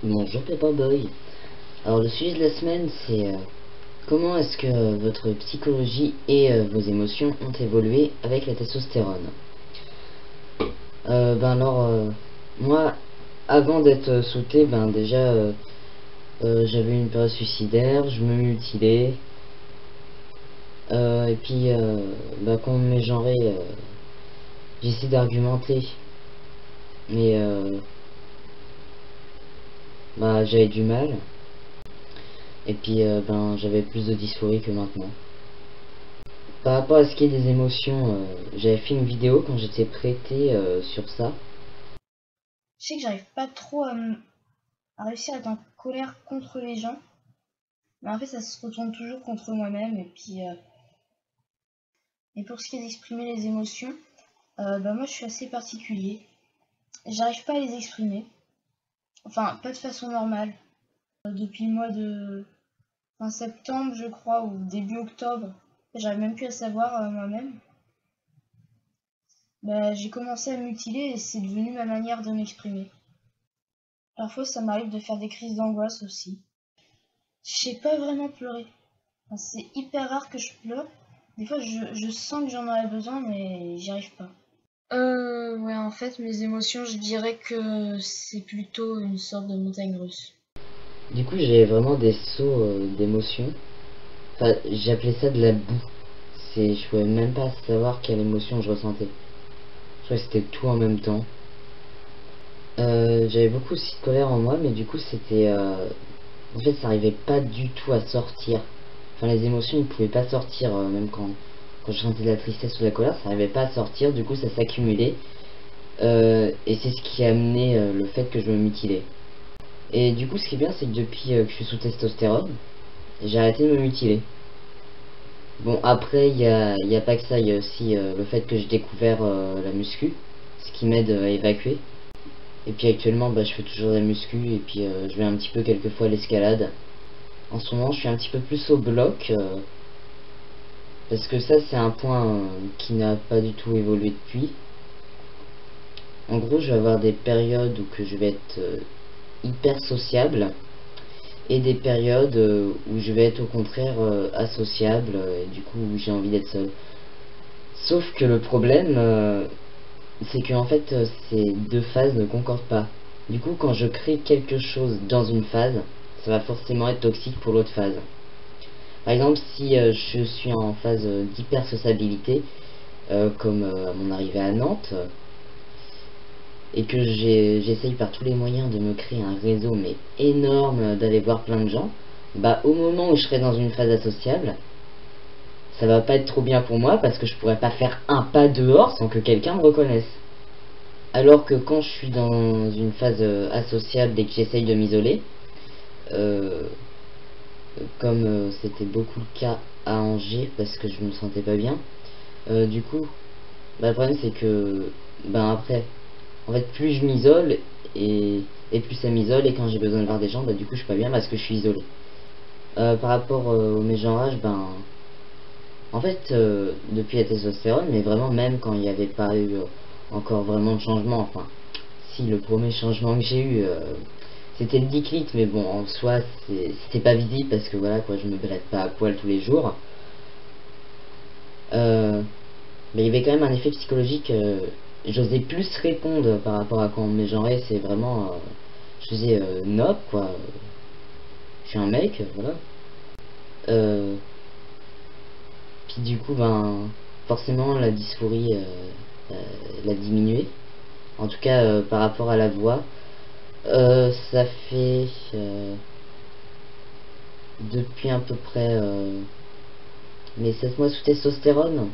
Bonjour Peppa Boy. Alors le sujet de la semaine c'est comment est-ce que votre psychologie et vos émotions ont évolué avec la testostérone. Moi avant d'être sous T, j'avais une période suicidaire, je me mutilais et puis quand on me mégenrait, j'essaie d'argumenter mais j'avais du mal. Et puis j'avais plus de dysphorie que maintenant. Par rapport à ce qui est des émotions, j'avais fait une vidéo quand j'étais prêté sur ça. Je sais que j'arrive pas trop à réussir à être en colère contre les gens, mais en fait ça se retourne toujours contre moi-même. Et pour ce qui est d'exprimer les émotions, moi je suis assez particulier. J'arrive pas à les exprimer, enfin pas de façon normale. Depuis le mois de fin septembre je crois, ou début octobre, j'arrive même plus à savoir moi-même. J'ai commencé à me mutiler et c'est devenu ma manière de m'exprimer. Parfois ça m'arrive de faire des crises d'angoisse aussi. Je sais pas vraiment pleurer. Enfin, c'est hyper rare que je pleure. Des fois je sens que j'en aurais besoin mais j'y arrive pas. Ouais, en fait mes émotions je dirais que c'est plutôt une sorte de montagne russe. Du coup j'ai vraiment des sauts d'émotions. Enfin j'appelais ça de la boue. Je pouvais même pas savoir quelle émotion je ressentais. Je crois que c'était tout en même temps. J'avais beaucoup aussi de colère en moi, mais du coup c'était en fait ça arrivait pas du tout à sortir. Enfin les émotions ne pouvaient pas sortir, même quand je sentais de la tristesse ou de la colère, ça n'arrivait pas à sortir, du coup ça s'accumulait. Et c'est ce qui a amené le fait que je me mutilais. Et du coup ce qui est bien c'est que depuis que je suis sous testostérone, j'ai arrêté de me mutiler. Bon après il y a pas que ça, il y a aussi le fait que j'ai découvert la muscu, ce qui m'aide à évacuer. Et puis actuellement je fais toujours de la muscu et puis je vais un petit peu quelquefois à l'escalade. En ce moment je suis un petit peu plus au bloc parce que ça c'est un point qui n'a pas du tout évolué depuis. En gros je vais avoir des périodes où que je vais être hyper sociable et des périodes où je vais être au contraire associable et du coup où j'ai envie d'être seul. Sauf que le problème c'est que en fait ces deux phases ne concordent pas. Du coup quand je crée quelque chose dans une phase, ça va forcément être toxique pour l'autre phase. Par exemple si je suis en phase d'hyper sociabilité, comme à mon arrivée à Nantes, et que j'essaye par tous les moyens de me créer un réseau mais énorme, d'aller voir plein de gens, au moment où je serai dans une phase associable, ça va pas être trop bien pour moi parce que je pourrais pas faire un pas dehors sans que quelqu'un me reconnaisse. Alors que quand je suis dans une phase associable et que j'essaye de m'isoler, euh, comme c'était beaucoup le cas à Angers parce que je me sentais pas bien, du coup, le problème c'est que, après, en fait, plus je m'isole et plus ça m'isole et quand j'ai besoin de voir des gens, du coup, je suis pas bien parce que je suis isolé. Par rapport au mégenrage, en fait, depuis la testostérone, mais vraiment même quand il n'y avait pas eu encore vraiment de changement, enfin, si le premier changement que j'ai eu, c'était le déclic, mais bon, en soi, c'était pas visible parce que voilà, quoi, je me balade pas à poil tous les jours. Mais il y avait quand même un effet psychologique. J'osais plus répondre par rapport à quand on me mégenrait, c'est vraiment. Je faisais nope, quoi. Je suis un mec, voilà. Euh, Puis du coup, forcément, la dysphorie l'a diminué. En tout cas, par rapport à la voix. Ça fait depuis à peu près mes 7 mois sous testostérone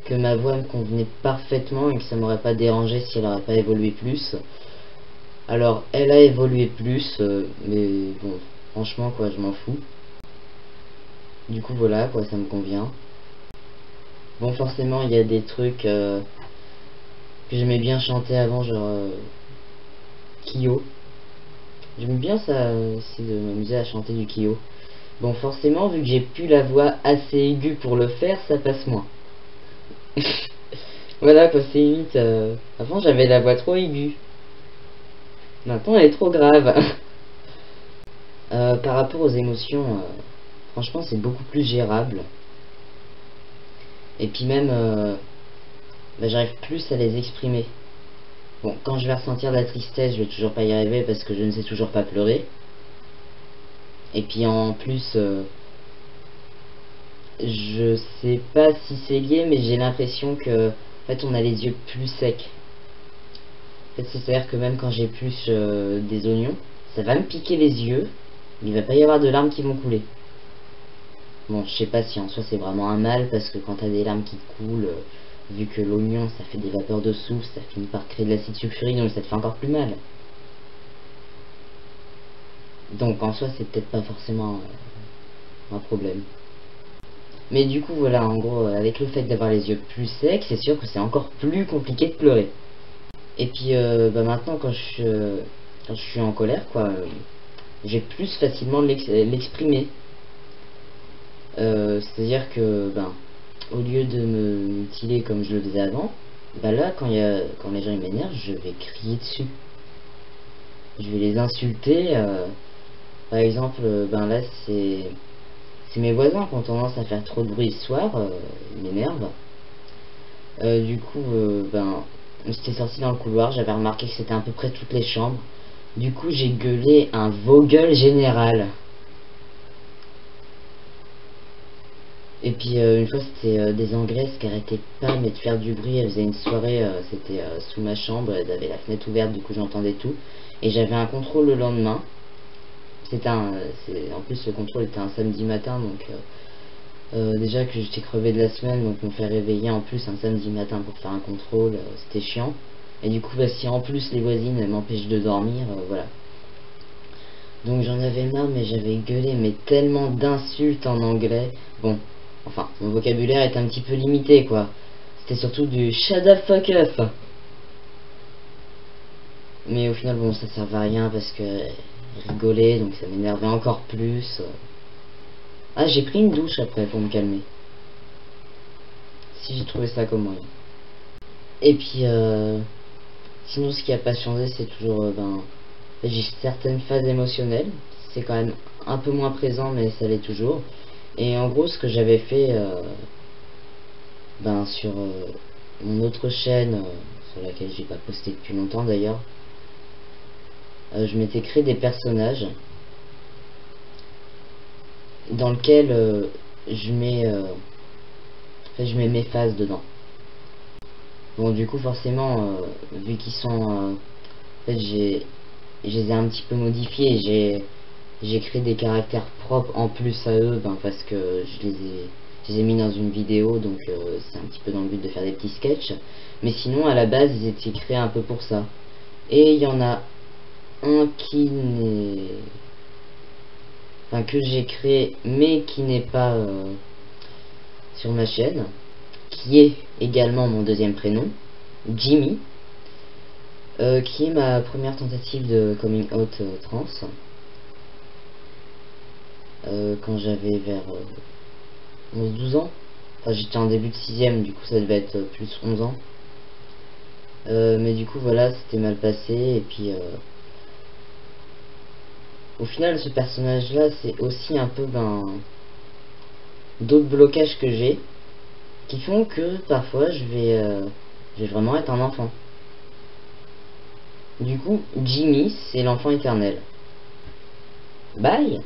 que ma voix me convenait parfaitement et que ça m'aurait pas dérangé si elle aurait pas évolué plus. Alors, elle a évolué plus, mais bon, franchement, quoi, je m'en fous. Du coup, voilà, quoi, ça me convient. Bon, forcément, il y a des trucs que j'aimais bien chanter avant, genre Kyo. J'aime bien ça, c'est de m'amuser à chanter du Kyo. Bon, forcément, vu que j'ai plus la voix assez aiguë pour le faire, ça passe moins. Voilà, quoi, c'est limite. Avant, j'avais la voix trop aiguë. Maintenant, elle est trop grave. Par rapport aux émotions, franchement, c'est beaucoup plus gérable. Et puis même, bah, j'arrive plus à les exprimer. Bon, quand je vais ressentir de la tristesse, je vais toujours pas y arriver parce que je ne sais toujours pas pleurer. Et puis en plus, je sais pas si c'est lié, mais j'ai l'impression que, en fait, on a les yeux plus secs. En fait, c'est-à-dire que même quand j'épluche des oignons, ça va me piquer les yeux, mais il va pas y avoir de larmes qui vont couler. Bon, je sais pas si en soi c'est vraiment un mal, parce que quand t'as des larmes qui coulent, vu que l'oignon ça fait des vapeurs de soufre, ça finit par créer de l'acide sulfurique, donc ça te fait encore plus mal. Donc en soi c'est peut-être pas forcément un problème. Mais du coup voilà, en gros, avec le fait d'avoir les yeux plus secs, c'est sûr que c'est encore plus compliqué de pleurer. Et puis bah maintenant quand je suis en colère, quoi, j'ai plus facilement de l'exprimer. C'est-à-dire que ben, au lieu de me mutiler comme je le faisais avant, bah là quand les gens m'énervent, je vais crier dessus. Je vais les insulter. Par exemple, ben là c'est mes voisins qui ont tendance à faire trop de bruit le soir, ils m'énervent. Du coup, ben j'étais sorti dans le couloir, j'avais remarqué que c'était à peu près toutes les chambres. Du coup, j'ai gueulé un vaugueule général. Et puis une fois c'était des Anglaises qui arrêtaient pas mais de faire du bruit, elles faisaient une soirée, c'était sous ma chambre, elles avaient la fenêtre ouverte, du coup j'entendais tout. Et j'avais un contrôle le lendemain. En plus le contrôle était un samedi matin, donc déjà que j'étais crevé de la semaine, donc me faire réveiller en plus un samedi matin pour faire un contrôle, c'était chiant. Et du coup bah, si en plus les voisines m'empêchent de dormir, voilà. Donc j'en avais marre, mais j'avais gueulé mais tellement d'insultes en anglais. Bon, enfin, mon vocabulaire est un petit peu limité, quoi. C'était surtout du shut the fuck up. Mais au final, bon, ça servait à rien parce que rigolait, donc ça m'énervait encore plus. Ah, j'ai pris une douche après pour me calmer. Si j'ai trouvé ça comme moyen. Et puis, sinon, ce qui a pas changé, c'est toujours, ben, j'ai certaines phases émotionnelles. C'est quand même un peu moins présent, mais ça l'est toujours. Et en gros, ce que j'avais fait ben, sur mon autre chaîne, sur laquelle j'ai pas posté depuis longtemps d'ailleurs, je m'étais créé des personnages dans lesquels je mets en fait, je mets mes phases dedans. Bon, du coup, forcément, vu qu'ils sont en fait, je les ai un petit peu modifiés. J'ai créé des caractères propres en plus à eux, ben, parce que je les ai mis dans une vidéo, donc c'est un petit peu dans le but de faire des petits sketchs. Mais sinon, à la base, ils étaient créés un peu pour ça. Et il y en a un qui n'est... Enfin, que j'ai créé, mais qui n'est pas sur ma chaîne, qui est également mon deuxième prénom, Jimmy, qui est ma première tentative de coming out trans. Quand j'avais vers 11-12 ans. Enfin, j'étais en début de 6ème, du coup ça devait être plus 11 ans. Mais du coup voilà, c'était mal passé. Et puis au final, ce personnage là, c'est aussi un peu d'autres blocages que j'ai qui font que parfois je vais vraiment être un enfant. Du coup, Jimmy, c'est l'enfant éternel. Bye.